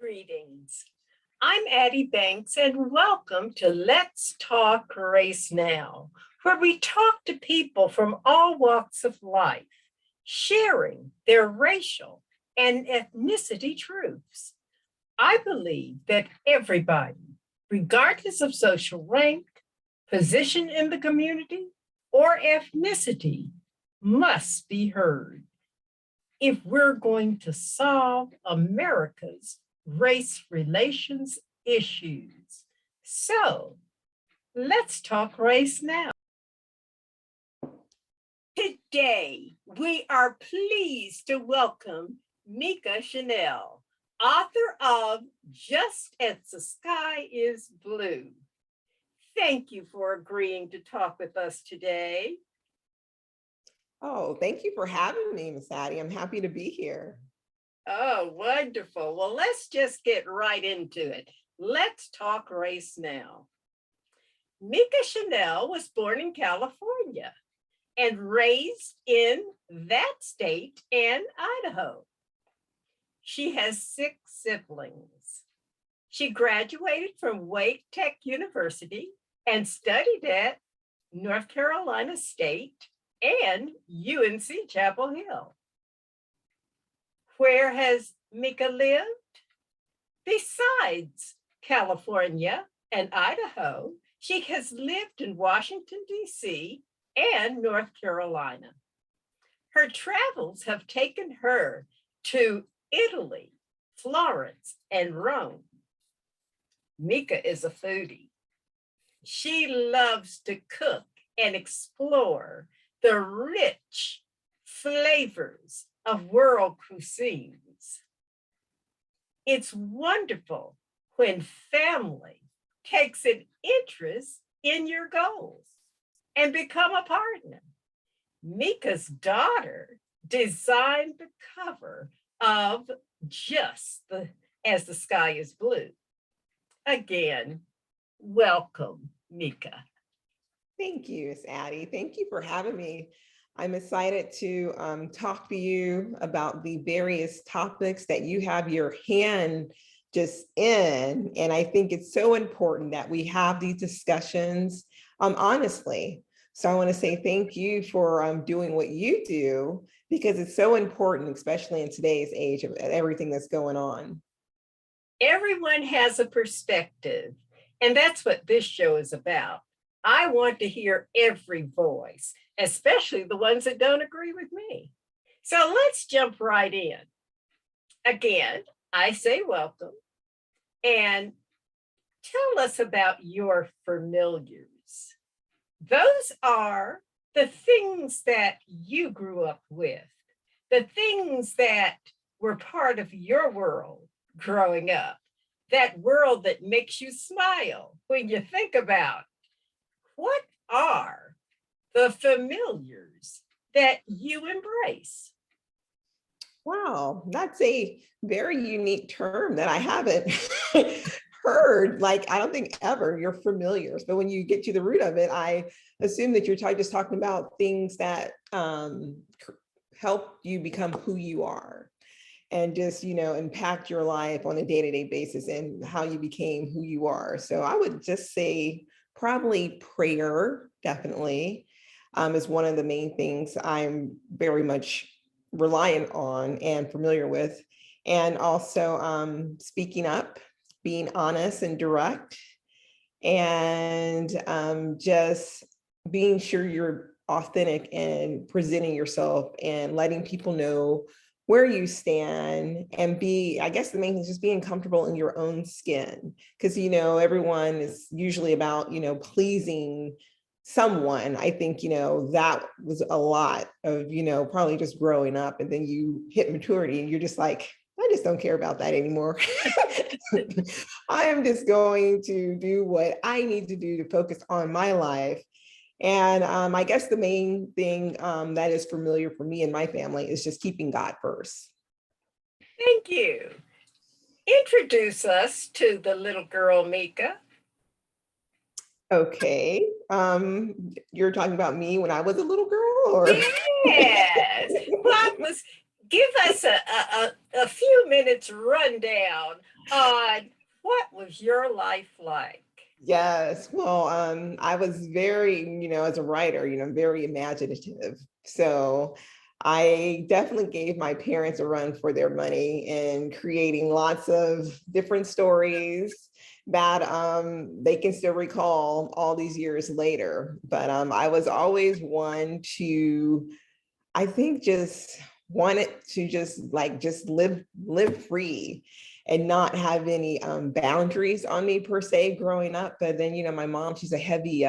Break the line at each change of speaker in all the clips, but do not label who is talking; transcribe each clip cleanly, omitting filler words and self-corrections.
Greetings. I'm Addie Banks, and welcome to Let's Talk Race Now, where we talk to people from all walks of life, sharing their racial and ethnicity truths. I believe that everybody, regardless of social rank, position in the community, or ethnicity, must be heard if we're going to solve America's race relations issues. So let's talk race now. Today, we are pleased to welcome Mika Chanell, author of Just as the Sky is Blue. Thank you for agreeing to talk with us today.
Oh, thank you for having me, Miss Addie. I'm happy to be here.
Oh, wonderful. Well, let's just get right into it. Let's talk race now. Mika Chanell was born in California and raised in that state and Idaho. She has 6 siblings. She graduated from Wake Tech University and studied at North Carolina State and UNC Chapel Hill. Where has Mika lived? Besides California and Idaho, she has lived in Washington, D.C. and North Carolina. Her travels have taken her to Italy, Florence, and Rome. Mika is a foodie. She loves to cook and explore the rich flavors of world cuisines. It's wonderful when family takes an interest in your goals and become a partner. Mika's daughter designed the cover of As the Sky is Blue. Again, welcome, Mika.
Thank you, Miss Addie. Thank you for having me. I'm excited to talk to you about the various topics that you have your hand just in. And I think it's so important that we have these discussions honestly. So I want to say thank you for doing what you do, because it's so important, especially in today's age of everything that's going on.
Everyone has a perspective, and that's what this show is about. I want to hear every voice, especially the ones that don't agree with me. So let's jump right in. Again, I say welcome, and tell us about your familiars. Those are the things that you grew up with, the things that were part of your world growing up, that world that makes you smile when you think about what are the familiars that you embrace?
Wow, that's a very unique term that I haven't heard. Like, I don't think ever you're familiars, but when you get to the root of it, I assume that you're just talking about things that help you become who you are and just, impact your life on a day-to-day basis and how you became who you are. So I would just say probably prayer, definitely, is one of the main things I'm very much reliant on and familiar with. And also speaking up, being honest and direct, and just being sure you're authentic and presenting yourself and letting people know where you stand, and I guess the main thing is just being comfortable in your own skin. Because, everyone is usually about, pleasing someone. I think, that was a lot of, probably just growing up, and then you hit maturity and you're just like, I just don't care about that anymore. I am just going to do what I need to do to focus on my life. And I guess the main thing that is familiar for me and my family is just keeping God first.
Thank you. Introduce us to the little girl, Mika.
Okay. You're talking about me when I was a little girl, or?
Yes. Give us a few 2 minutes rundown on what was your life like?
Yes. Well, I was very, as a writer, very imaginative. So I definitely gave my parents a run for their money in creating lots of different stories that they can still recall all these years later. But I was always one to, I think, just wanted to just live free and not have any boundaries on me per se growing up. But then, my mom, she's a heavy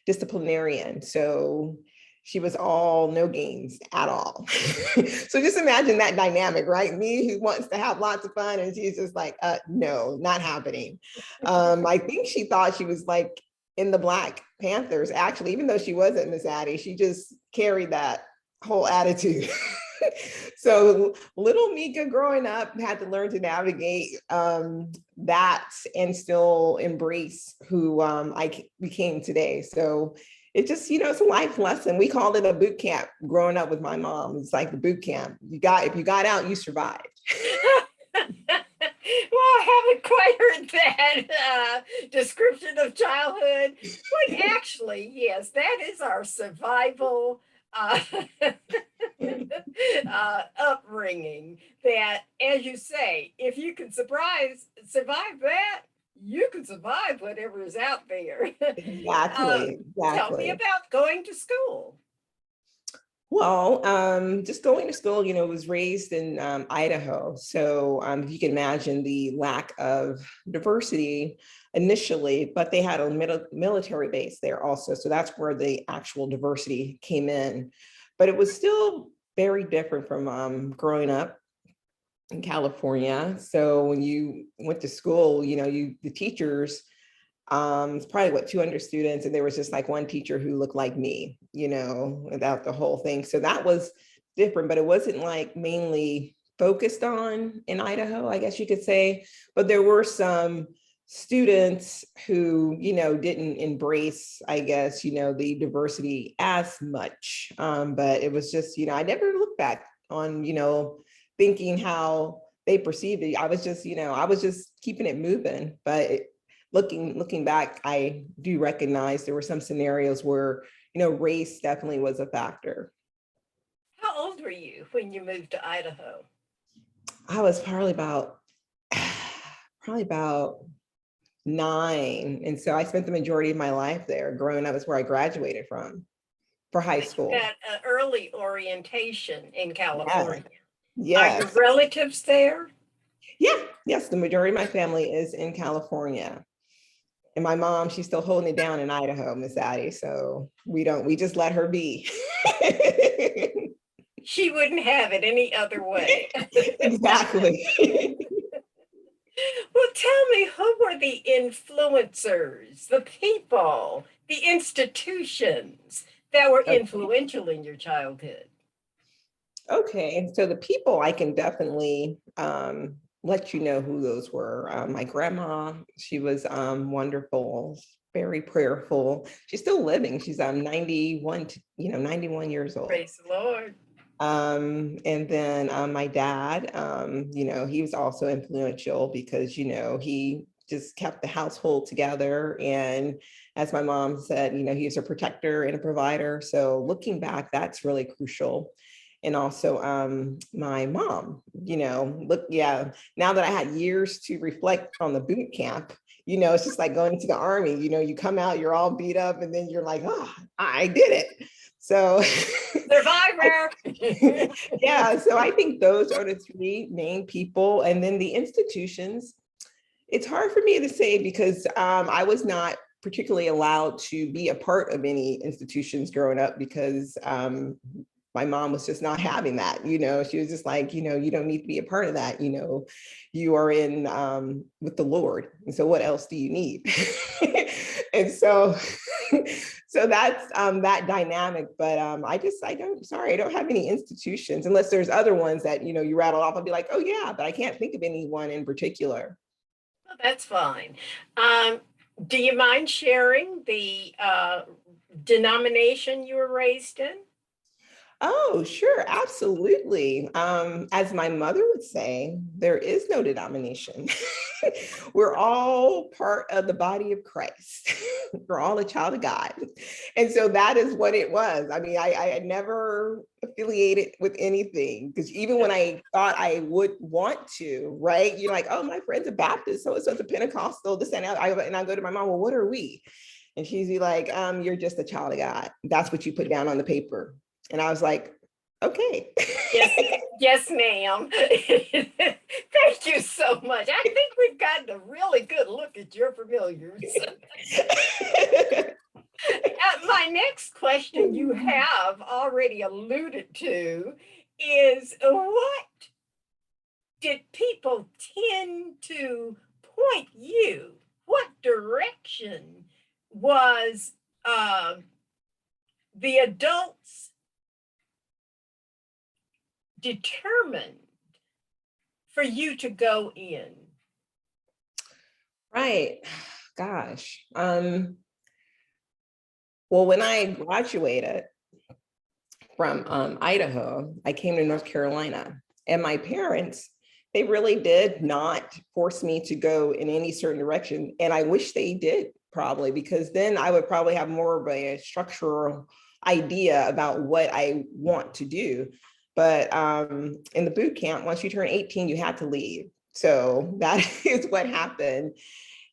disciplinarian. So she was all no games at all. So just imagine that dynamic, right? Me who wants to have lots of fun and she's just like, no, not happening. I think she thought she was like in the Black Panthers, actually, even though she wasn't Miss Addie, she just carried that whole attitude. So little Mika growing up had to learn to navigate that and still embrace who I became today. So it just, it's a life lesson. We called it a boot camp growing up with my mom. It's like the boot camp. If you got out, you survived.
Well, I haven't quite heard that description of childhood. But actually, yes, that is our survival uh, upbringing. That, as you say, if you can survive that, you can survive whatever is out there.
Exactly.
Tell me
Exactly.
about going to school.
Well, just going to school, was raised in Idaho. So if you can imagine the lack of diversity initially, but they had a military base there also. So that's where the actual diversity came in. But it was still very different from growing up in California. So when you went to school, the teachers, it's probably 200 students, and there was just like one teacher who looked like me, without the whole thing. So that was different, but it wasn't like mainly focused on in Idaho, I guess you could say. But there were some students who, didn't embrace, I guess, the diversity as much. But it was just, I never looked back on, thinking how they perceived it. I was just keeping it moving. But looking back, I do recognize there were some scenarios where, race definitely was a factor.
How old were you when you moved to Idaho?
I was probably about 9. And so I spent the majority of my life there. Growing up is where I graduated from for high
But you
school.
got an early orientation in
Yeah.
California. Are your
Yes.
relatives there?
Yeah. Yes. The majority of my family is in California. And my mom, she's still holding it down in Idaho, Miss Addie. So we just let her be.
She wouldn't have it any other way.
Exactly.
Well, tell me, who were the influencers, the people, the institutions that were
Okay.
influential in your childhood?
Okay. So the people, I can definitely let you know who those were. My grandma, she was wonderful, very prayerful. She's still living. She's 91, 91 years old.
Praise the Lord.
And then my dad, he was also influential because, he just kept the household together. And as my mom said, he was a protector and a provider. So looking back, that's really crucial. And also my mom, yeah, now that I had years to reflect on the boot camp, it's just like going into the army, you come out, you're all beat up, and then you're like, oh, I did it. So
Survivor.
yeah, so I think those are the 3 main people. And then the institutions, it's hard for me to say because I was not particularly allowed to be a part of any institutions growing up because my mom was just not having that. She was just like, you don't need to be a part of that. You are in with the Lord. And so what else do you need? And so so that's that dynamic. But I don't have any institutions unless there's other ones that, you rattle off. I'll be like, oh yeah, but I can't think of anyone in particular.
Well, that's fine. Do you mind sharing the denomination you were raised in?
Oh, sure, absolutely. As my mother would say, there is no denomination. We're all part of the body of Christ. We're all a child of God. And so that is what it was. I mean, I had never affiliated with anything because even when I thought I would want to, right? You're like, oh, my friend's a Baptist, so it's a Pentecostal, this and that. And I go to my mom, well, what are we? And she's be like, you're just a child of God. That's what you put down on the paper. And I was like, okay.
Yes, yes, ma'am. Thank you so much. I think we've gotten a really good look at your familiars. My next question you have already alluded to is what did people tend to point you? What direction was the adults determined for you to go in?
Right. Gosh. Well, when I graduated from Idaho, I came to North Carolina, and my parents, they really did not force me to go in any certain direction. And I wish they did, probably, because then I would probably have more of a structural idea about what I want to do. But in the boot camp, once you turn 18, you had to leave. So that is what happened.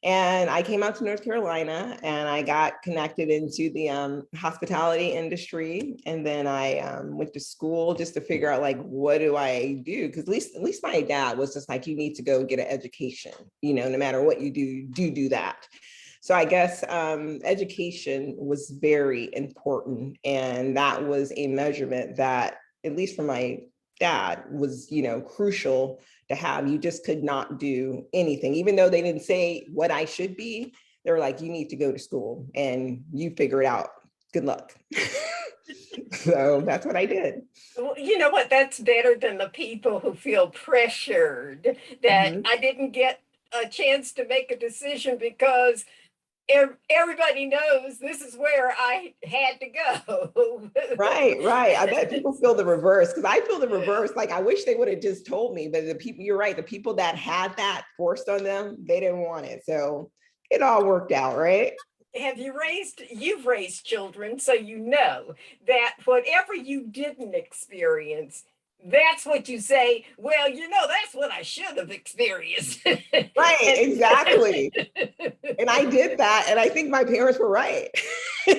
And I came out to North Carolina and I got connected into the hospitality industry. And then I went to school just to figure out, like, what do I do? Because at least my dad was just like, you need to go get an education, no matter what you do that. So I guess education was very important. And that was a measurement that, at least for my dad, was, crucial to have. You just could not do anything, even though they didn't say what I should be. They were like, you need to go to school and you figure it out. Good luck. So that's what I did.
Well, you know what? That's better than the people who feel pressured that
Mhm.
I didn't get a chance to make a decision because everybody knows this is where I had to go.
Right. I bet people feel the reverse, because I feel the reverse. Like, I wish they would have just told me, but the people, you're right, the people that had that forced on them, they didn't want it. So it all worked out, right?
You've raised children, so you know that whatever you didn't experience, that's what you say, well, that's what I should have experienced.
Right,
And
exactly. And I did that, and I think my parents were right.
well,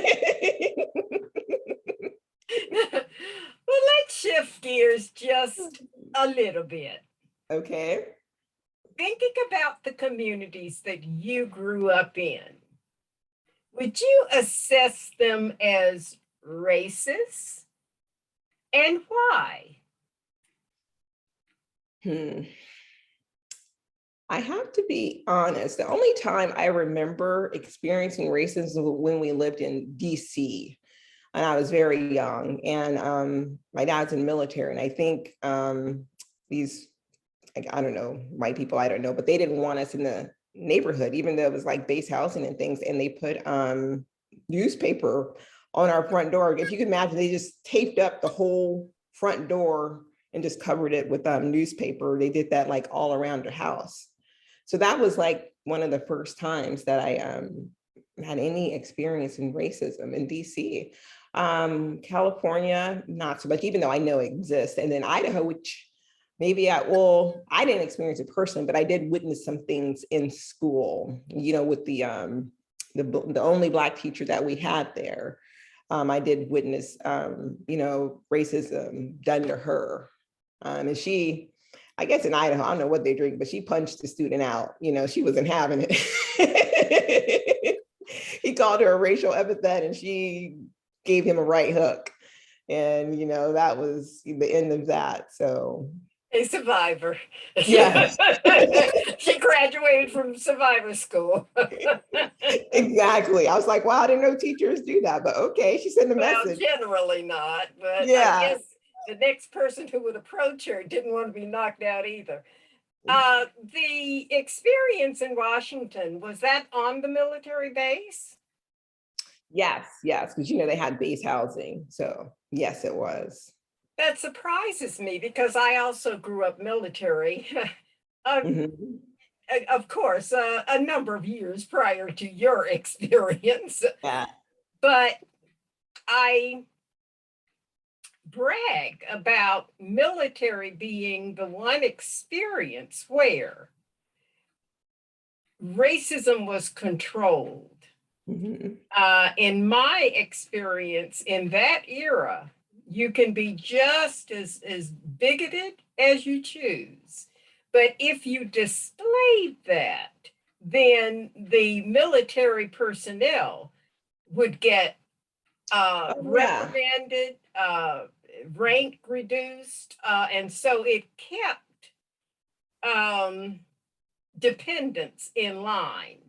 let's shift gears just a little bit.
Okay.
Thinking about the communities that you grew up in, would you assess them as racist and why?
Hmm. I have to be honest. The only time I remember experiencing racism was when we lived in DC, and I was very young. And my dad's in the military, and I think these, like, I don't know, white people, I don't know, but they didn't want us in the neighborhood, even though it was like base housing and things. And they put newspaper on our front door. If you can imagine, they just taped up the whole front door and just covered it with newspaper. They did that like all around the house. So that was like one of the first times that I had any experience in racism in DC. California, not so much, even though I know it exists. And then Idaho, which maybe I didn't experience it personally, but I did witness some things in school, with the only Black teacher that we had there. I did witness, racism done to her. And she, I guess in Idaho, I don't know what they drink, but she punched the student out. She wasn't having it. He called her a racial epithet and she gave him a right hook. And, that was the end of that. So,
A survivor.
yes.
She graduated from survivor school.
Exactly. I was like, wow, I didn't know teachers do that, but okay, she sent a
Well,
message.
generally not, but I
Yeah.
guess the next person who would approach her didn't want to be knocked out either. The experience in Washington, was that on the military base?
Yes, because they had base housing. So yes, it was.
That surprises me because I also grew up military. Uh,
Mhm.
of course, a number of years prior to your experience,
Yeah.
but I brag about military being the one experience where racism was controlled.
Mhm.
In my experience, in that era, you can be just as bigoted as you choose. But if you displayed that, then the military personnel would get
Oh, yeah.
reprimanded, rank reduced, and so it kept um, dependence in line.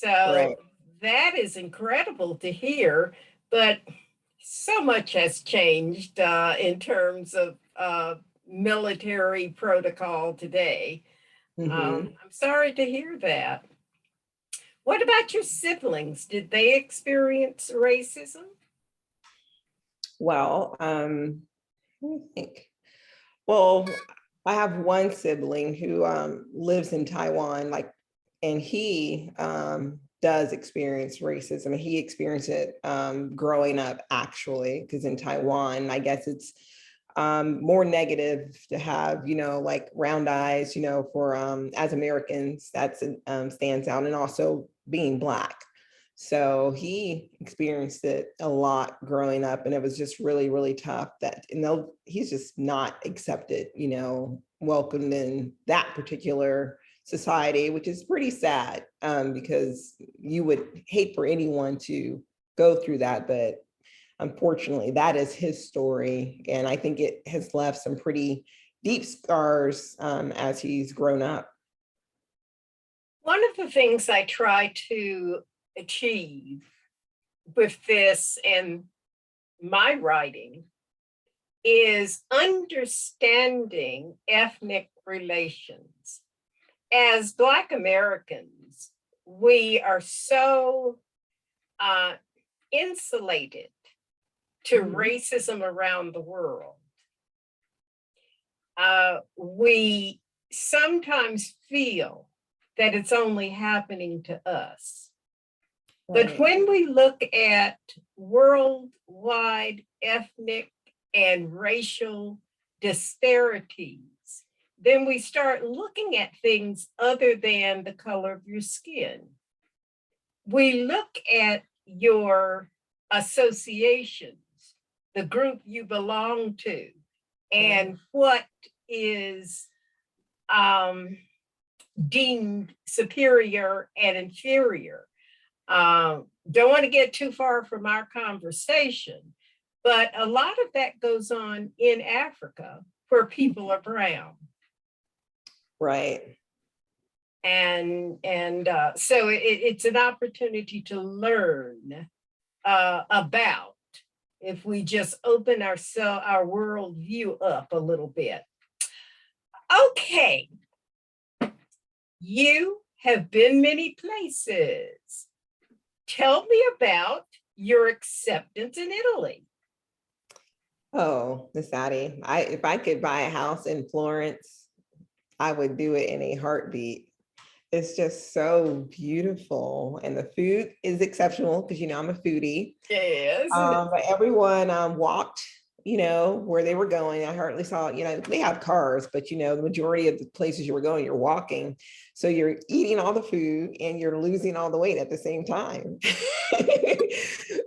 Right.
So that is incredible to hear, but so much has changed in terms of military protocol today.
Mhm.
I'm sorry to hear that. What about your siblings? Did they experience racism?
Well, let me think. Well, I have one sibling who lives in Taiwan, like, and he does experience racism. He experienced it growing up, actually, because in Taiwan, I guess it's more negative to have, like round eyes, for as Americans, that's stands out, and also being Black. So he experienced it a lot growing up, and it was just really, really tough that, he's just not accepted, welcomed in that particular society, which is pretty sad, because you would hate for anyone to go through that. But unfortunately, that is his story. And I think it has left some pretty deep scars as he's grown up.
One of the things I try to achieve with this and my writing is understanding ethnic relations. As Black Americans, we are so uh, insulated to
Mhm.
racism around the world. We sometimes feel that it's only happening to us. But
Right.
when we look at worldwide ethnic and racial disparities, then we start looking at things other than the color of your skin. We look at your associations, the group you belong to,
Right.
and what is um, deemed superior and inferior. Don't want to get too far from our conversation, but a lot of that goes on in Africa where people are brown.
Right.
And so it's an opportunity to learn about if we just open our world view up a little bit. Okay, you have been many places. Tell me about your acceptance in Italy.
Oh, Miss Addie, if I could buy a house in Florence, I would do it in a heartbeat. It's just so beautiful, and the food is exceptional because I'm a foodie.
Yes.
But everyone walked, where they were going. I hardly saw, they have cars, but the majority of the places you were going, you're walking. So you're eating all the food and you're losing all the weight at the same time.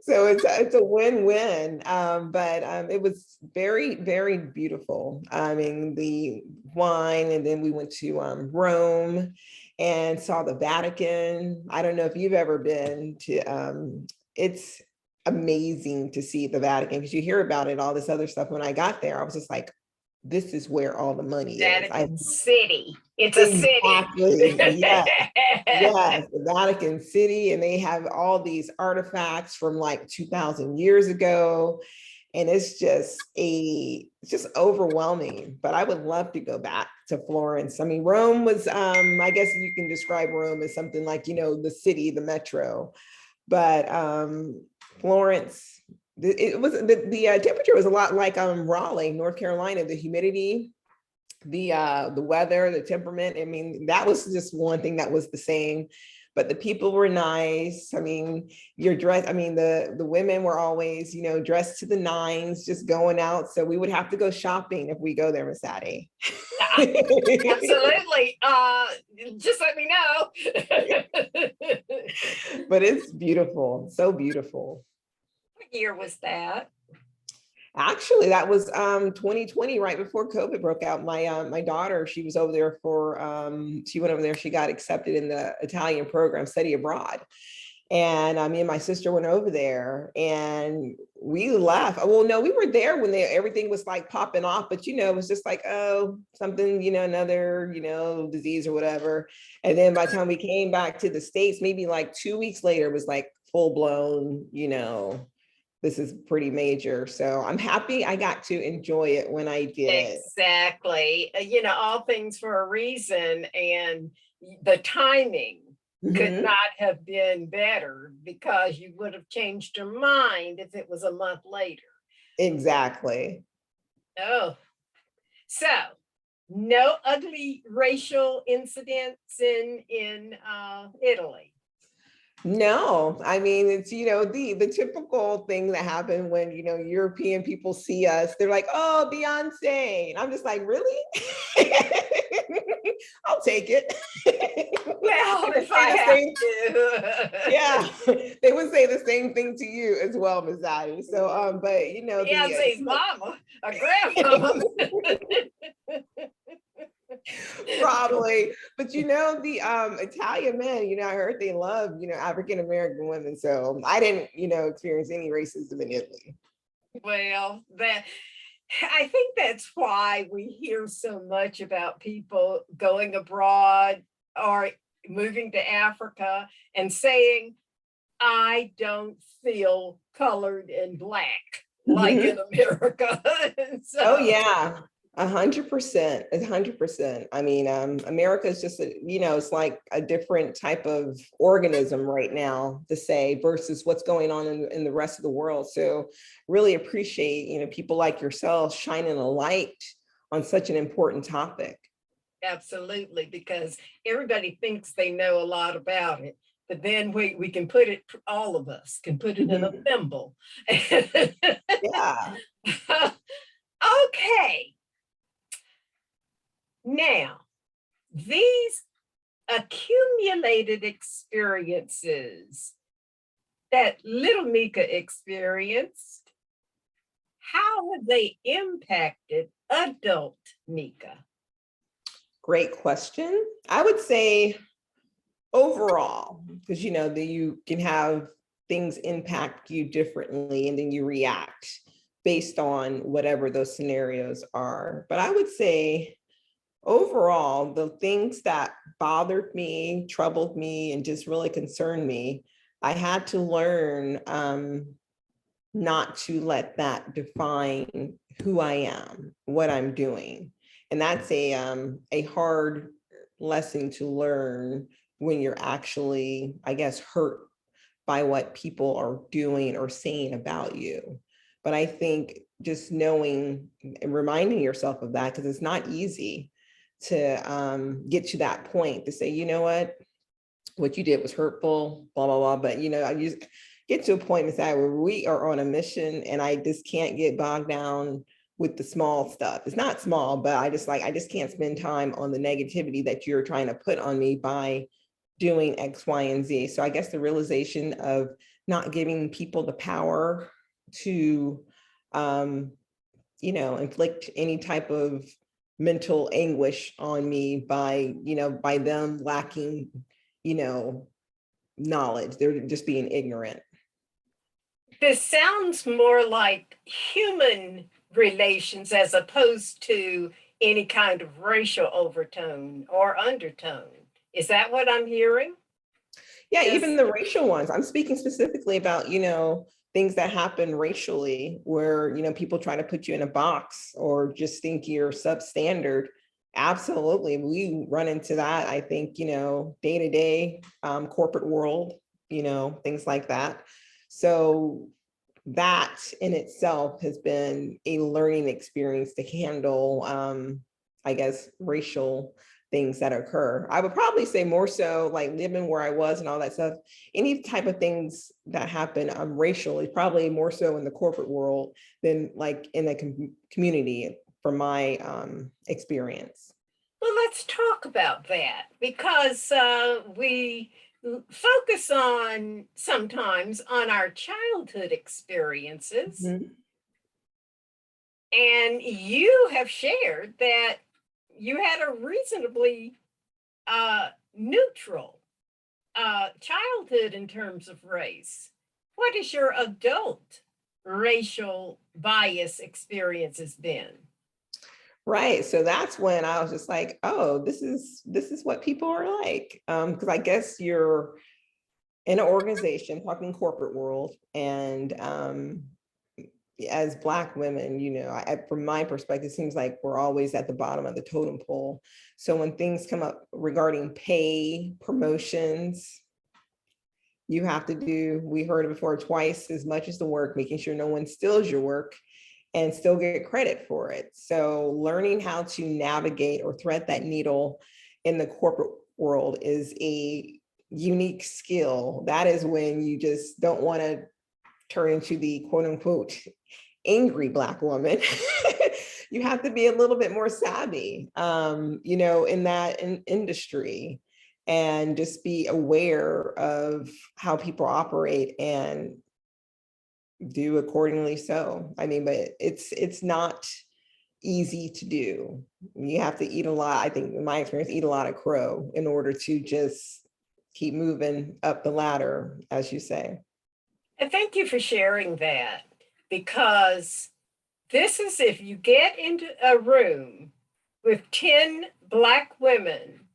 So it's a win-win. But it was very, very beautiful. I mean, the wine, and then we went to Rome and saw the Vatican. I don't know if you've ever been to, it's amazing to see the Vatican because you hear about it, all this other stuff. When I got there, I was just like, this is where all the money is.
Vatican City. It's a city.
Exactly. Yes. Yes. The Vatican City. And they have all these artifacts from like 2000 years ago. And it's just overwhelming. But I would love to go back to Florence. I mean, Rome was, I guess you can describe Rome as something like, the city, the metro. But Florence, it was the temperature was a lot like Raleigh, North Carolina. The humidity, the weather, the temperament. I mean, that was just one thing that was the same. But the people were nice. I mean, your dress, I mean, the women were always, dressed to the nines, just going out. So we would have to go shopping if we go there, Miss Addie.
Absolutely. Just let me know.
But it's beautiful, so beautiful.
What year was that?
Actually, that was 2020, right before COVID broke out. My daughter, she was over there for she went over there, she got accepted in the Italian program, study abroad. And me and my sister went over there and we left. Well, no, we were there when everything was like popping off, but it was just like, oh, something, another, disease or whatever. And then by the time we came back to the States, maybe like 2 weeks later, it was like full blown, this is pretty major. So I'm happy I got to enjoy it when I did.
Exactly. All things for a reason. And the timing could not have been better, because you would have changed your mind if it was a month later.
Exactly.
Oh, so no ugly racial incidents in Italy.
No, I mean, it's, the typical thing that happened when, European people see us, they're like, oh, Beyonce. And I'm just like, really? I'll take it.
Well, if I have to.
Yeah, they would say the same thing to you as well, Ms. Addie. So, but
Beyonce's mama, a grandmama.
Probably, but the Italian men, I heard they love, African American women. So I didn't, experience any racism in Italy.
Well, I think that's why we hear so much about people going abroad or moving to Africa and saying, I don't feel colored and black like in America. So,
oh yeah. 100%, 100%. I mean, America is just, it's like a different type of organism right now to say versus what's going on in the rest of the world. So really appreciate, people like yourself shining a light on such an important topic.
absolutely, because everybody thinks they know a lot about it. But then we can put it, all of us can put it in a thimble.
Yeah.
Okay. Now, these accumulated experiences that little Mika experienced, how have they impacted adult Mika?
Great question. I would say overall, because you can have things impact you differently and then you react based on whatever those scenarios are. But I would say overall, the things that bothered me, troubled me, and just really concerned me, I had to learn not to let that define who I am, what I'm doing. And that's a hard lesson to learn when you're actually, I guess, hurt by what people are doing or saying about you. But I think just knowing and reminding yourself of that, because it's not easy to get to that point to say, you know what you did was hurtful, blah, blah, blah. But, I just get to a point in that where we are on a mission and I just can't get bogged down with the small stuff. It's not small, but I just can't spend time on the negativity that you're trying to put on me by doing X, Y, and Z. So I guess the realization of not giving people the power to, inflict any type of mental anguish on me by, by them lacking, knowledge. They're just being ignorant.
This sounds more like human relations as opposed to any kind of racial overtone or undertone. Is that what I'm hearing?
Yeah, even the racial ones. I'm speaking specifically about, things that happen racially where, people try to put you in a box or just think you're substandard. Absolutely. We run into that, I think, day to day, corporate world, things like that. So that in itself has been a learning experience to handle, I guess, racial things that occur. I would probably say more so like living where I was and all that stuff. Any type of things that happen racially, probably more so in the corporate world than like in the community from my experience.
Well, let's talk about that because we focus on sometimes on our childhood experiences.
Mhm.
And you have shared that you had a reasonably neutral childhood in terms of race. What has your adult racial bias experiences been?
Right. So that's when I was just like, oh, this is what people are like. Because I guess you're in an organization, talking corporate world, and as Black women, from my perspective, it seems like we're always at the bottom of the totem pole. So when things come up regarding pay, promotions, you have to do, we heard it before, twice as much as the work, making sure no one steals your work and still get credit for it. So learning how to navigate or thread that needle in the corporate world is a unique skill. That is when you just don't want to turn into the quote unquote angry Black woman. You have to be a little bit more savvy, in that industry, and just be aware of how people operate and do accordingly. So, I mean, but it's not easy to do. You have to eat a lot, I think in my experience, eat a lot of crow in order to just keep moving up the ladder, as you say.
And thank you for sharing that because this is if you get into a room with 10 Black women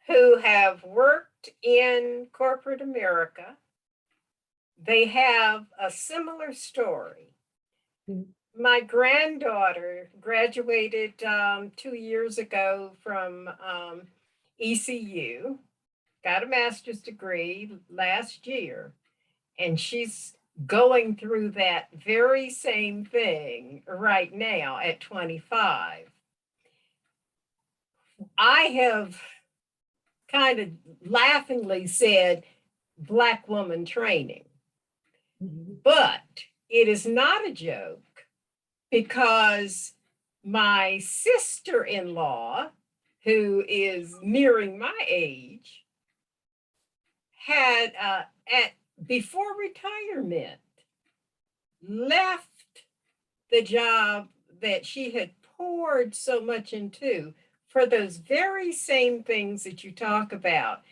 who have worked in corporate America, they have a similar story. My granddaughter graduated 2 years ago from ECU, got a master's degree last year, and she's going through that very same thing right now at 25. I have kind of laughingly said Black woman training, but it is not a joke because my sister-in-law, who is nearing my age, had at before retirement left the job that she had poured so much into for those very same things that you talk about,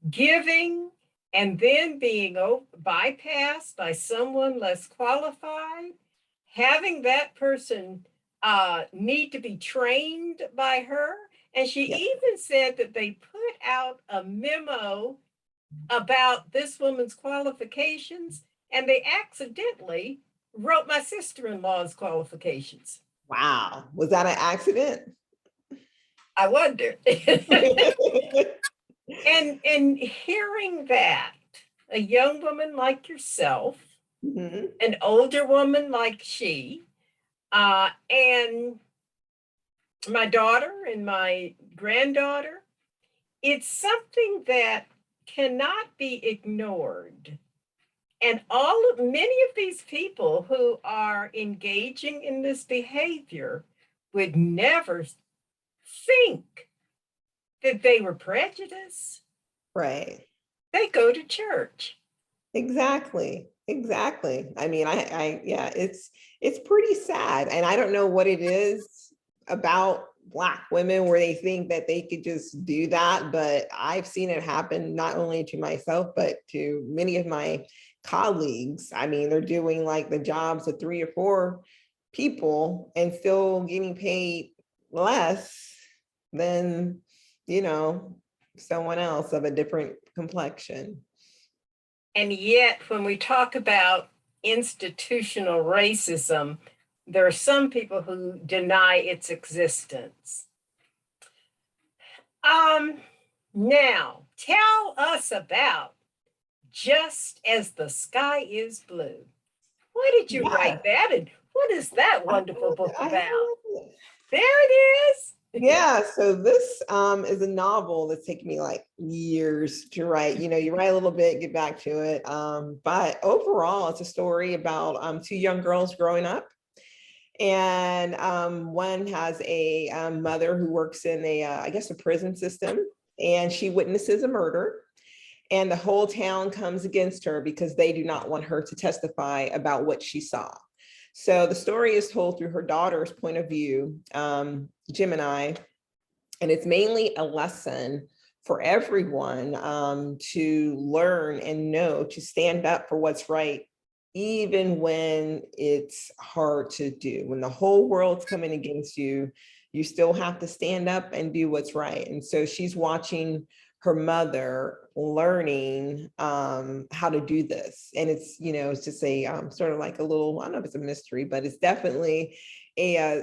giving and then being bypassed by someone less qualified, having that person need to be trained by her. And she
Yeah.
even said that they put out a memo about this woman's qualifications, and they accidentally wrote my sister-in-law's qualifications.
Wow. Was that an accident?
I wonder. And hearing that, a young woman like yourself,
Mhm.
an older woman like she, and my daughter and my granddaughter, it's something that cannot be ignored. And many of these people who are engaging in this behavior would never think that they were prejudiced.
Right.
They go to church.
Exactly. Exactly. I mean, yeah, it's pretty sad. And I don't know what it is about Black women where they think that they could just do that, but I've seen it happen not only to myself, but to many of my colleagues. I mean, they're doing like the jobs of 3 or 4 people and still getting paid less than, you know, someone else of a different complexion.
And yet, when we talk about institutional racism, there are some people who deny its existence. Um, Now, tell us about Just as the Sky is Blue. Why did you
Yeah,
write that? And what is that
I
wonderful
have it.
book
I have
about?
it.
There it is.
Yeah, so this is a novel that's taken me like years to write. You write a little bit, get back to it. But overall, it's a story about two young girls growing up. And one has a mother who works in I guess, a prison system, and she witnesses a murder. And the whole town comes against her because they do not want her to testify about what she saw. So the story is told through her daughter's point of view, Gemini, and it's mainly a lesson for everyone to learn and know to stand up for what's right, even when it's hard to do. When the whole world's coming against you, you still have to stand up and do what's right. And so she's watching her mother learning how to do this. And it's just a sort of like a little, I don't know if it's a mystery, but it's definitely a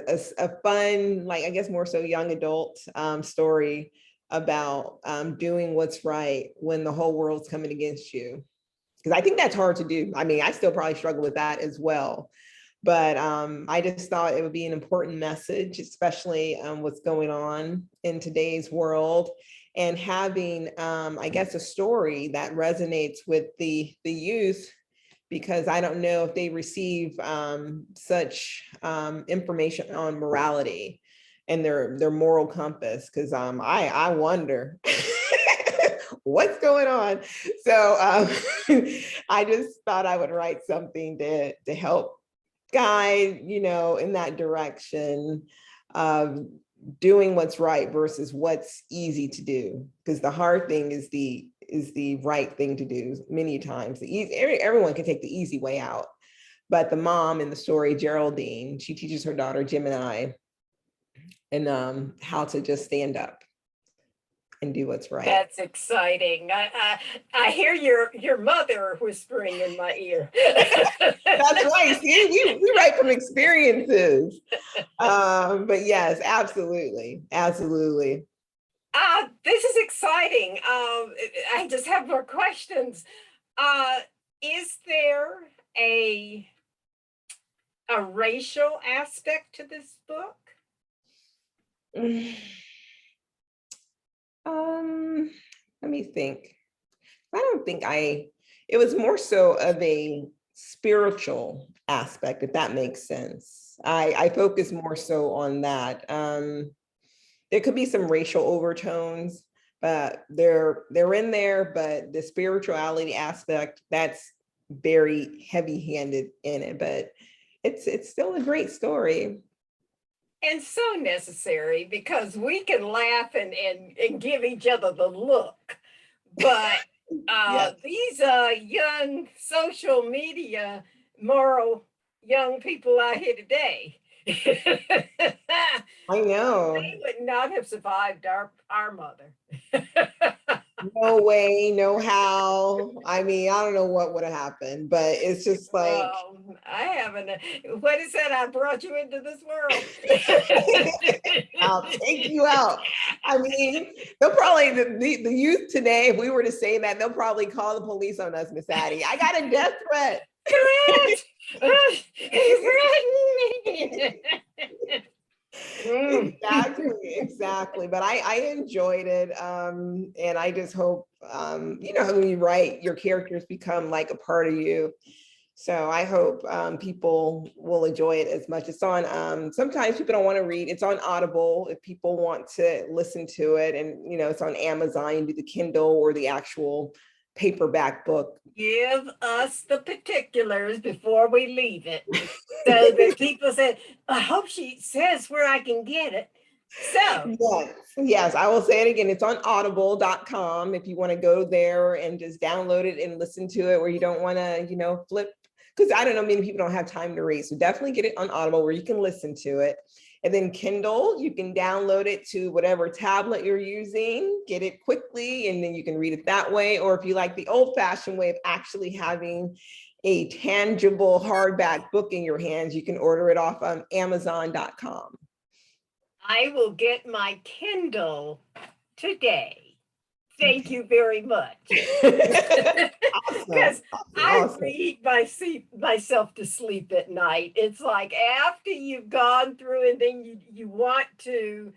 fun, like, I guess more so young adult story about doing what's right when the whole world's coming against you. Because I think that's hard to do. I mean, I still probably struggle with that as well. But I just thought it would be an important message, especially what's going on in today's world, and having, I guess, a story that resonates with the youth, because I don't know if they receive such information on morality and their moral compass. Because I wonder what's going on. So I just thought I would write something to help guide, in that direction of doing what's right versus what's easy to do. Because the hard thing is the right thing to do many times. Everyone can take the easy way out. But the mom in the story, Geraldine, she teaches her daughter Gemini and how to just stand up and do what's right.
That's exciting. I hear your mother whispering in my ear.
That's right. See, we write from experiences. But yes, absolutely. Absolutely.
This is exciting. I just have more questions. Is there a racial aspect to this book?
Let me think. I don't think it was more so of a spiritual aspect, if that makes sense. I focus more so on that. There could be some racial overtones, but they're in there, but the spirituality aspect, that's very heavy-handed in it, but it's still a great story.
And so necessary, because we can laugh and give each other the look. But
Yes.
these young social media moral young people out here today,
I know.
they would not have survived our mother.
No way, no how. I mean, I don't know what would have happened, but it's just like,
I haven't. What is that? I brought you into this world.
I'll take you out. I mean, they'll probably, the youth today, if we were to say that, they'll probably call the police on us, Miss Addie. I got a death threat. Exactly. But I enjoyed it. And I just hope, when you write, your characters become like a part of you. So I hope people will enjoy it as much. It's on, sometimes people don't want to read. It's on Audible if people want to listen to it. And, it's on Amazon. You can do the Kindle or the actual paperback book.
Give us the particulars before we leave it, so that people say, I hope she says where I can get it. So
yes, I will say it again. It's on audible.com if you want to go there and just download it and listen to it, where you don't want to, flip, because I don't know, many people don't have time to read. So definitely get it on Audible where you can listen to it. And then Kindle, you can download it to whatever tablet you're using, get it quickly, and then you can read it that way. Or if you like the old-fashioned way of actually having a tangible hardback book in your hands, you can order it off on Amazon.com.
I will get my Kindle today. Thank you very much.
Awesome.
Because
Awesome.
I
Awesome.
read myself to sleep at night. It's like after you've gone through and then you want to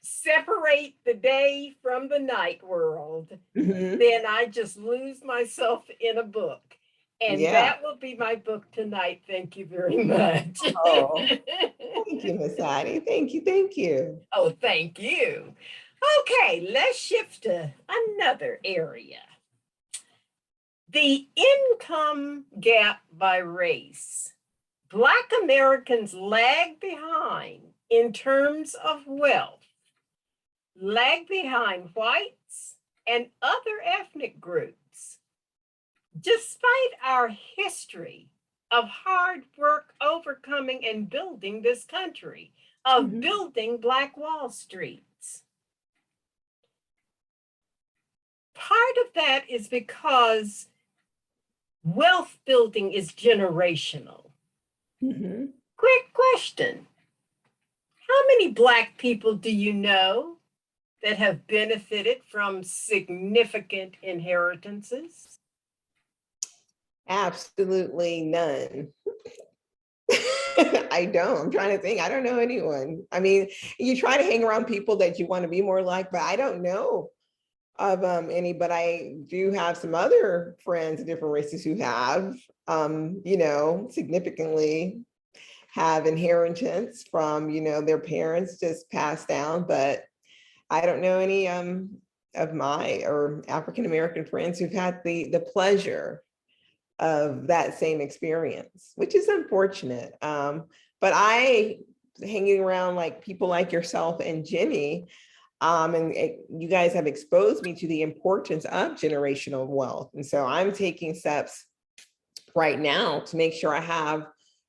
separate the day from the night world,
Mhm.
then I just lose myself in a book. And
Yeah.
that will be my book tonight. Thank you very much.
Oh, thank you, Miss Addie. Thank you. Thank you.
Oh, thank you. Okay, let's shift to another area. The income gap by race. Black Americans lag behind in terms of wealth, lag behind whites and other ethnic groups. Despite our history of hard work overcoming and building this country, of
Mhm.
building Black Wall Streets. Part of that is because wealth building is generational.
Mhm.
Quick question. How many Black people do you know that have benefited from significant inheritances?
Absolutely none. I don't. I'm trying to think. I don't know anyone. I mean, you try to hang around people that you want to be more like, but I don't know of any, but I do have some other friends of different races who have, significantly have inheritance from, their parents just passed down, but I don't know any of my or African American friends who've had the pleasure of that same experience, which is unfortunate. But I hanging around like people like yourself and Jimmy, you guys have exposed me to the importance of generational wealth. And so I'm taking steps right now to make sure I have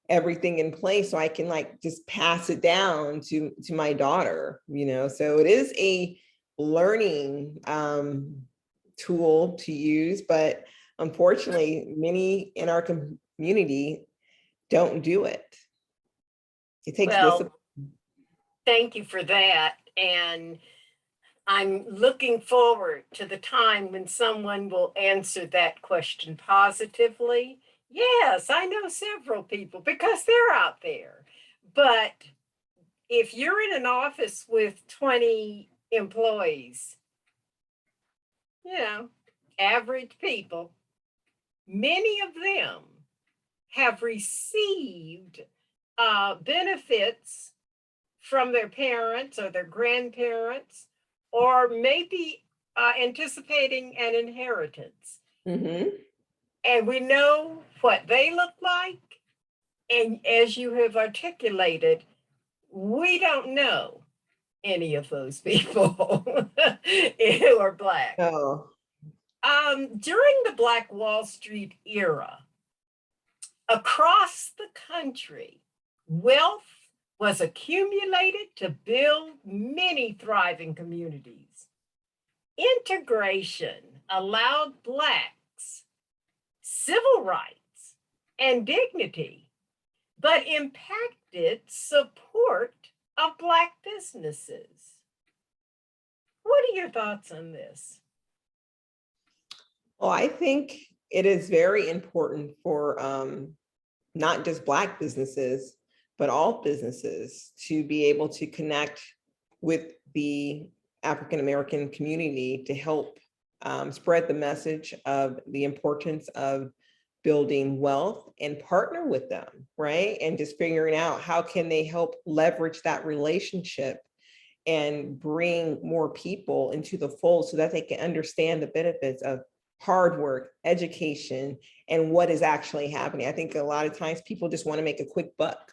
everything in place so I can like just pass it down to my daughter, So it is a learning tool to use, but unfortunately, many in our community don't do it. It takes discipline.
Well, thank you for that. And I'm looking forward to the time when someone will answer that question positively. Yes, I know several people because they're out there. But if you're in an office with 20 employees, you know, average people, many of them have received benefits from their parents or their grandparents, or maybe anticipating an inheritance.
Mhm.
And we know what they look like. And as you have articulated, we don't know any of those people who are Black.
Oh,
During the Black Wall Street era, across the country, wealth was accumulated to build many thriving communities. Integration allowed Blacks civil rights and dignity, but impacted support of Black businesses. What are your thoughts on this?
well, I think it is very important for not just Black businesses, but all businesses to be able to connect with the African American community to help spread the message of the importance of building wealth and partner with them, right? And just figuring out how can they help leverage that relationship and bring more people into the fold so that they can understand the benefits of hard work, education, and what is actually happening. I think a lot of times people just want to make a quick buck,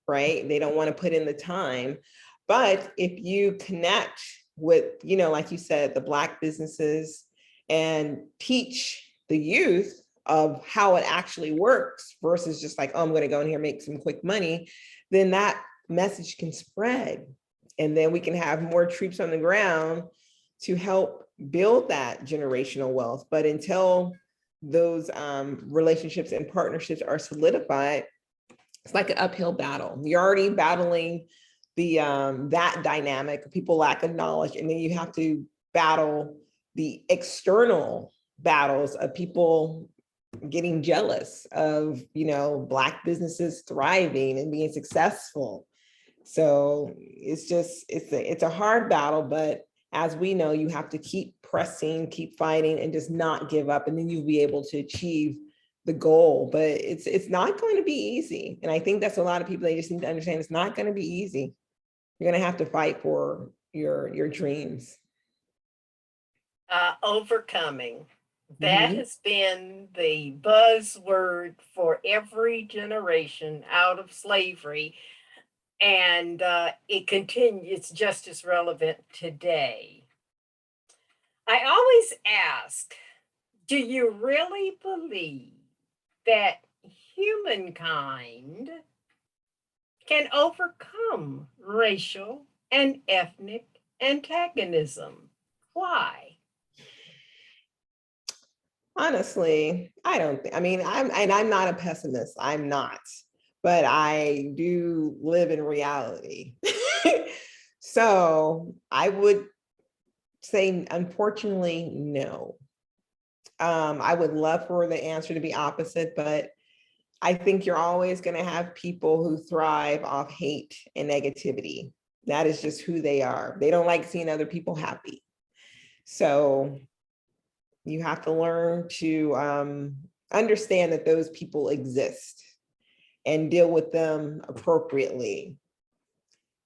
right? They don't want to put in the time. But if you connect with, like you said, the Black businesses and teach the youth of how it actually works versus just like, oh, I'm going to go in here, make some quick money, then that message can spread. And then we can have more troops on the ground to help build that generational wealth. But until those relationships and partnerships are solidified, it's like an uphill battle. You're already battling the that dynamic. People lack of knowledge, and then you have to battle the external battles of people getting jealous of, Black businesses thriving and being successful. So it's a hard battle, but as we know, you have to keep pressing, keep fighting, and just not give up, and then you'll be able to achieve the goal. But it's not going to be easy, and I think that's a lot of people. They just need to understand it's not going to be easy. You're going to have to fight for your dreams.
Overcoming. That has been the buzzword for every generation out of slavery. And it continues, it's just as relevant today. I always ask, do you really believe that humankind can overcome racial and ethnic antagonism? Why?
Honestly, I don't think, I'm not a pessimist. I'm not, but I do live in reality. So I would say, unfortunately, no. I would love for the answer to be opposite, but I think you're always going to have people who thrive off hate and negativity. That is just who they are. They don't like seeing other people happy. So you have to learn to understand that those people exist and deal with them appropriately.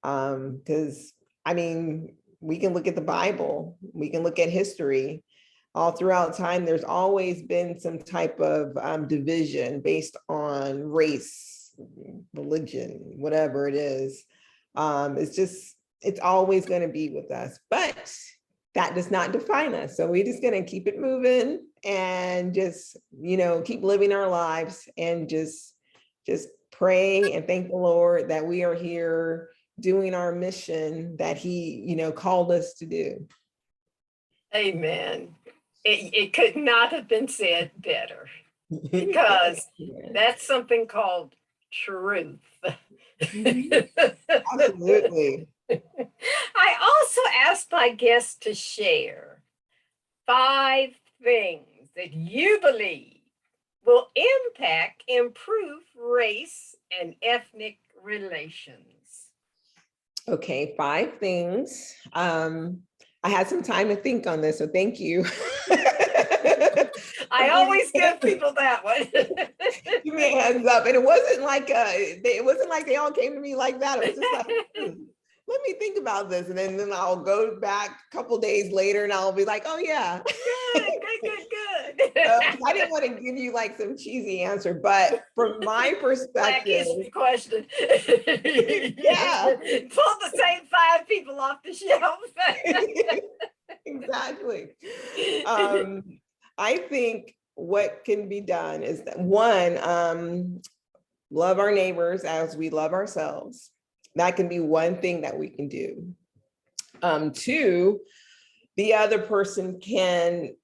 Because, we can look at the Bible, we can look at history. All throughout time, there's always been some type of division based on race, religion, whatever it is. It's always going to be with us, but that does not define us. So we're just going to keep it moving and just, keep living our lives and just pray and thank the Lord that we are here doing our mission that he, called us to do.
Amen. It could not have been said better, because that's something called truth.
Absolutely.
I also asked my guests to share 5 things that you believe will improve race and ethnic relations.
Okay, 5 things. I had some time to think on this, so thank you.
I always give people that one.
Give me a heads up, and it wasn't like they all came to me like that. It was just like, let me think about this, and then I'll go back a couple days later, and I'll be like, oh yeah. Good. I didn't want to give you like some cheesy answer, but from my perspective,
question.
Yeah,
Pull the same 5 people off the shelf.
Exactly. I think what can be done is that 1, love our neighbors as we love ourselves. That can be one thing that we can do. 2, the other person can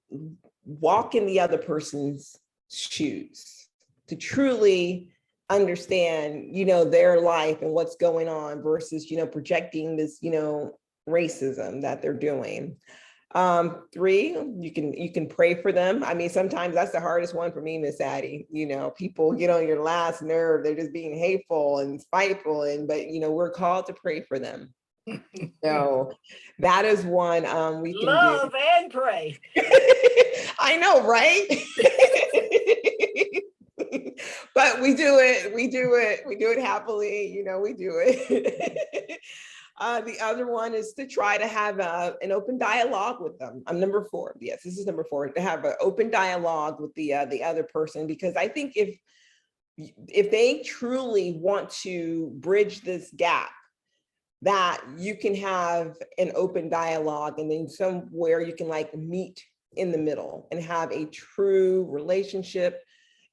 walk in the other person's shoes to truly understand, their life and what's going on versus, projecting this, racism that they're doing. 3, you can pray for them. Sometimes that's the hardest one for me, Miss Addie. People get on your last nerve. They're just being hateful and spiteful, but we're called to pray for them. So that is one we can
love
do.
and pray.
I know, right? But we do it happily, we do it. The other one is to try to have an open dialogue with them. I'm number 4. Yes, this is number 4, to have an open dialogue with the other person, because I think if they truly want to bridge this gap, that you can have an open dialogue, and then somewhere you can like meet in the middle and have a true relationship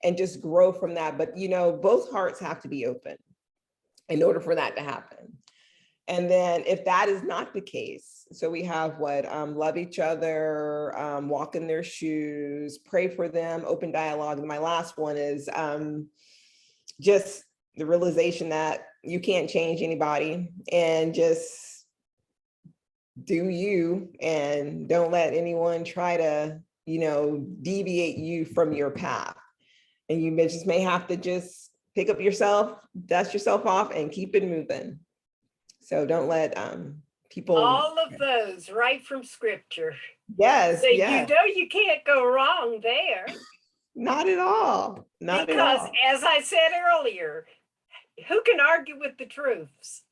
and just grow from that. But both hearts have to be open in order for that to happen. And then if that is not the case, so we have love each other, walk in their shoes, pray for them, open dialogue. And my last one is just the realization that you can't change anybody, and just do you, and don't let anyone try to deviate you from your path. And you just may have to just pick up yourself, dust yourself off, and keep it moving. So don't let people.
All of those right from scripture.
Yes,
So
yes.
you can't go wrong there.
Not at all. Not at
Because
all.
as I said earlier, who can argue with the truths?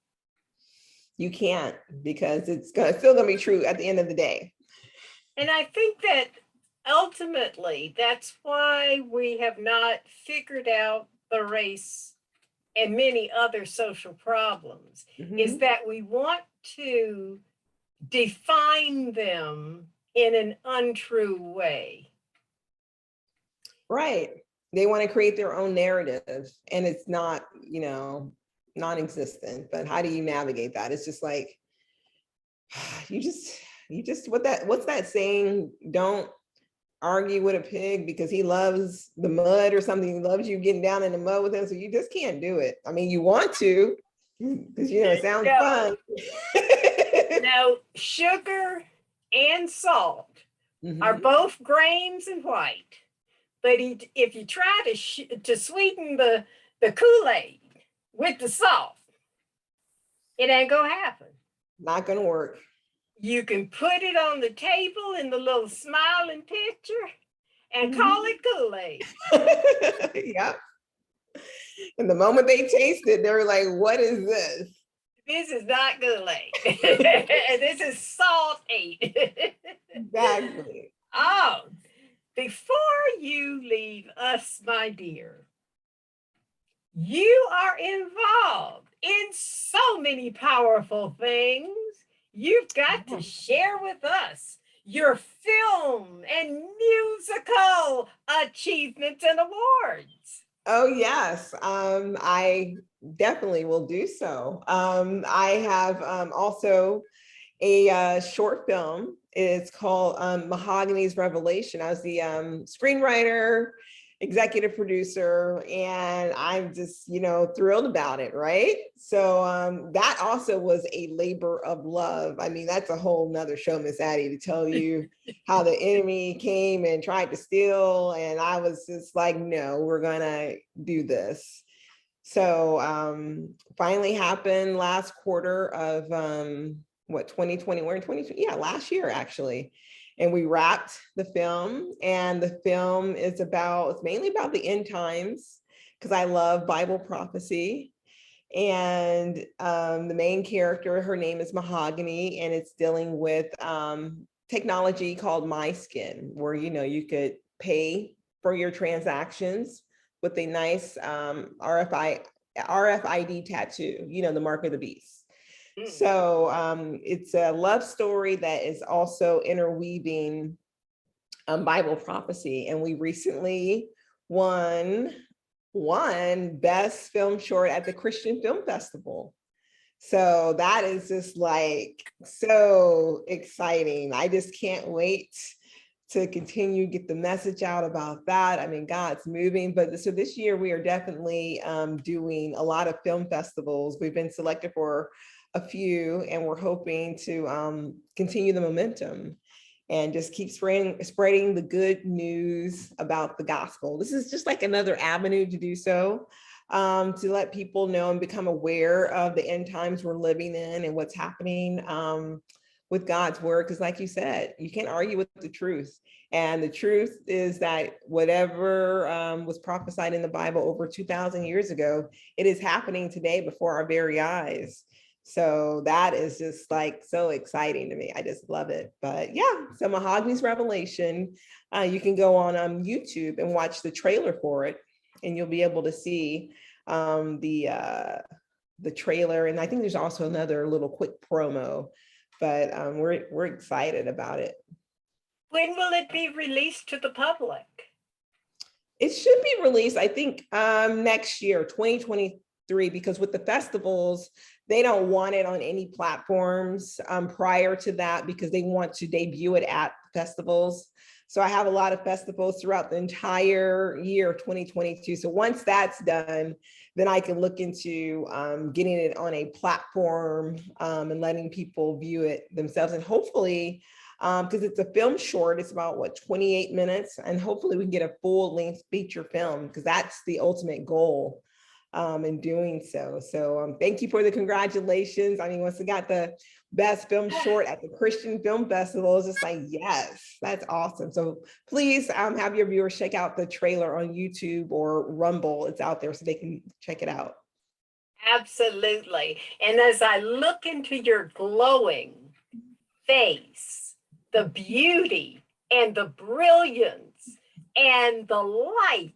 You can't, because it's still gonna be true at the end of the day.
And I think that ultimately that's why we have not figured out the race and many other social problems, is that we want to define them in an untrue way.
Right. They want to create their own narrative, and it's not, non-existent. But how do you navigate that? It's just like, you just what's that saying? Don't argue with a pig because he loves the mud or something. He loves you getting down in the mud with him. So you just can't do it. I mean, you want to, because it sounds fun.
No, sugar and salt are both grains and white. But if you try to sweeten the Kool-Aid with the salt, it ain't gonna happen.
Not gonna work.
You can put it on the table in the little smiling picture and call it Kool-Aid.
Yep. And the moment they taste it, they're like, what is this?
This is not Kool-Aid. This is salt-aid.
Exactly.
Oh, before you leave us, my dear, you are involved in so many powerful things. You've got to share with us your film and musical achievements and awards.
Oh, yes. I definitely will do so. I have also a short film. It's called Mahogany's Revelation. I was the screenwriter, executive producer, and I'm just, thrilled about it, right? So that also was a labor of love. I mean, that's a whole nother show, Miss Addie, to tell you how the enemy came and tried to steal. And I was just like, no, we're gonna do this. So finally happened last quarter of 2020, we're in 2020, yeah, last year actually. And we wrapped the film, and the film is it's mainly about the end times, because I love Bible prophecy. And the main character, her name is Mahogany, and it's dealing with technology called My Skin, where, you could pay for your transactions with a nice RFID tattoo, the mark of the beast. So it's a love story that is also interweaving Bible prophecy. And we recently won Best Film Short at the Christian Film Festival. So that is just like so exciting. I just can't wait to continue get the message out about that. I mean, God's moving. But so this year we are definitely doing a lot of film festivals. We've been selected for a few, and we're hoping to continue the momentum and just keep spreading the good news about the gospel. This is just like another avenue to do so, to let people know and become aware of the end times we're living in and what's happening with God's word. Because like you said, you can't argue with the truth. And the truth is that whatever was prophesied in the Bible over 2,000 years ago, it is happening today before our very eyes. So that is just like so exciting to me. I just love it. But yeah, so Mahogany's Revelation, you can go on YouTube and watch the trailer for it, and you'll be able to see the trailer. And I think there's also another little quick promo, but we're excited about it.
When will it be released to the public?
It should be released, I think, next year, 2023, because with the festivals, they don't want it on any platforms prior to that, because they want to debut it at festivals. So I have a lot of festivals throughout the entire year of 2022. So once that's done, then I can look into getting it on a platform and letting people view it themselves. And hopefully because it's a film short. It's about what, 28 minutes, and hopefully we can get a full length feature film, because that's the ultimate goal in doing so. So thank you for the congratulations. I mean, once we got the best film short at the Christian Film Festival, it's just like, yes, that's awesome. So please have your viewers check out the trailer on YouTube or Rumble. It's out there so they can check it out.
Absolutely. And as I look into your glowing face, the beauty and the brilliance and the light,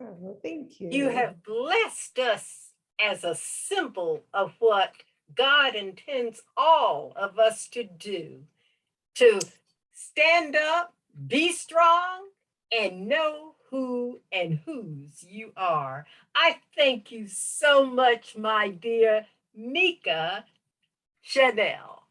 Oh, well, thank you.
you have blessed us as a symbol of what God intends all of us to do, to stand up, be strong, and know who and whose you are. I thank you so much, my dear Mika Chanell.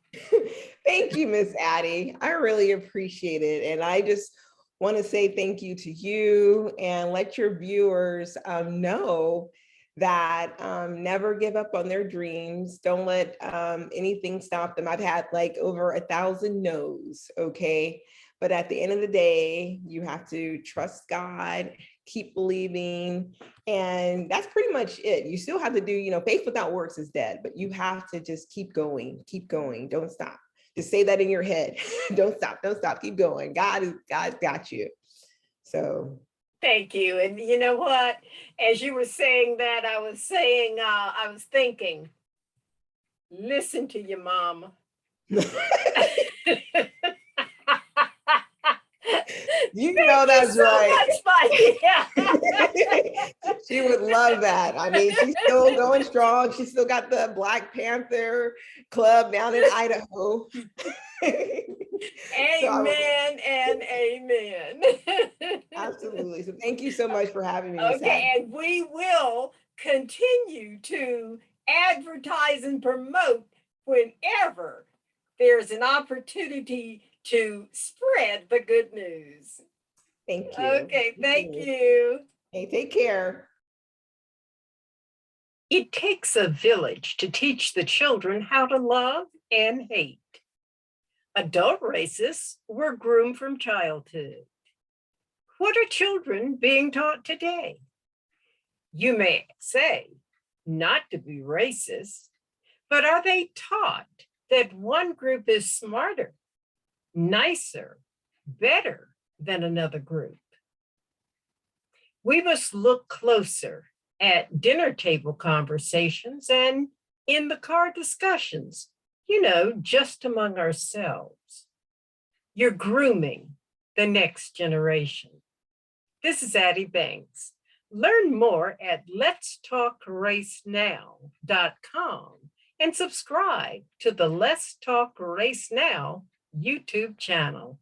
Thank you, Miss Addie. I really appreciate it. And I just want to say thank you to you, and let your viewers know that never give up on their dreams. Don't let anything stop them. I've had like over 1,000 no's, okay? But at the end of the day, you have to trust God, keep believing, and that's pretty much it. You still have to do, faith without works is dead, but you have to just keep going, don't stop. Just say that in your head. Don't stop, keep going. God's got you. So
Thank you. And you know what? As you were saying that, I was thinking, listen to your mama.
That's
so
right.
Much fun. Yeah.
She would love that. I mean, she's still going strong. She's still got the Black Panther Club down in Idaho.
Amen and amen.
Absolutely. So thank you so much for having me.
Okay, and we will continue to advertise and promote whenever there's an opportunity to spread the good news.
Thank you.
Okay, thank you.
Hey, take care.
It takes a village to teach the children how to love and hate. Adult racists were groomed from childhood. What are children being taught today? You may say, not to be racist, but are they taught that one group is smarter, nicer, better than another group? We must look closer at dinner table conversations and in the car discussions, just among ourselves. You're grooming the next generation. This is Addie Banks. Learn more at letstalkracenow.com and subscribe to the Let's Talk Race Now YouTube channel.